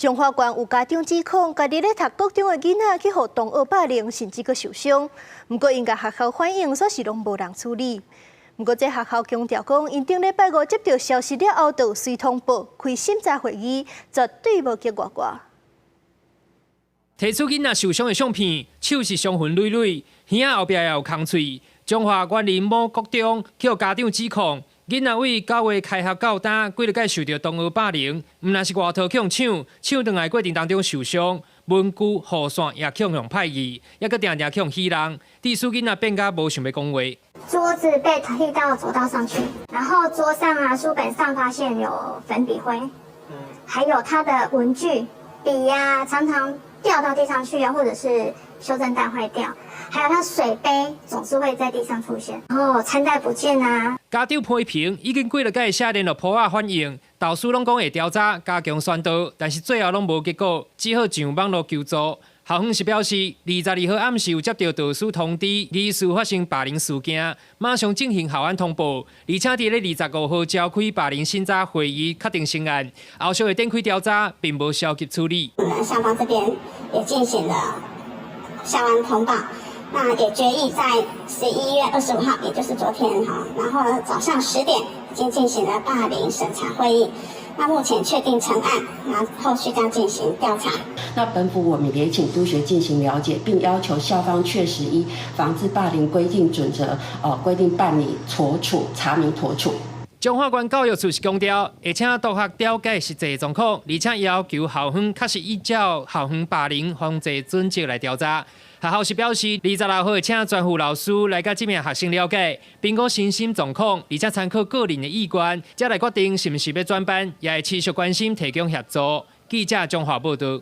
彰化县有家长指控，家己咧读国中的囡仔去互同学霸凌，甚至阁受伤。不过因甲学校反映，说是拢无人处理。不过这学校强调讲，因顶礼拜五接到消息了后，就随通报开审查会议，绝对无结外挂。提出囡仔受伤的相片，手是伤痕累累，耳仔后壁也有空喙。彰化县林某国中去互家长指控。 囡仔为9月开学到今，几日间受到同学霸凌，毋但是外头去抢，抢转来过程当中受伤，文具、雨伞也去用歹意，也搁定定去欺人，致使囡仔变甲无想要讲话。桌子被踢到走道上去，然后桌上啊、书本上发现有粉笔灰，还有他的文具、笔呀、常常掉到地上去啊，或者是修正带坏掉。 还有他水杯总是会在地上出现，然后餐袋不见啊。家长批评已经几日间写联络簿仔反映，导师拢讲会调查加强宣导，但是最后拢无结果，只好上网络求助。校方是表示，22号暗时有接到导师通知，疑似发生霸凌事件，马上进行校安通报，而且伫咧25号召开霸凌审查会议，确定成案，后续会展开调查，并无消极处理。校方这边也进行了校安通报。 那也决议在11月25号，也就是昨天哈，然后早上10点已经进行了霸凌审查会议。那目前确定成案，那后续将进行调查。那本府我们也请督学进行了解，并要求校方确实依防治霸凌规定准则，规定办理妥处查明妥处。 彰化县教育处是强调，会请督学了解实际状况，而且要求校方确实依照校园霸凌防治准则来调查。学校是表示，26号会请专辅老师来甲这名学生了解，并讲身心状况，而且参考个人的意愿，才来决定是毋是要转班，也会持续关心提供协助。记者彰化报道。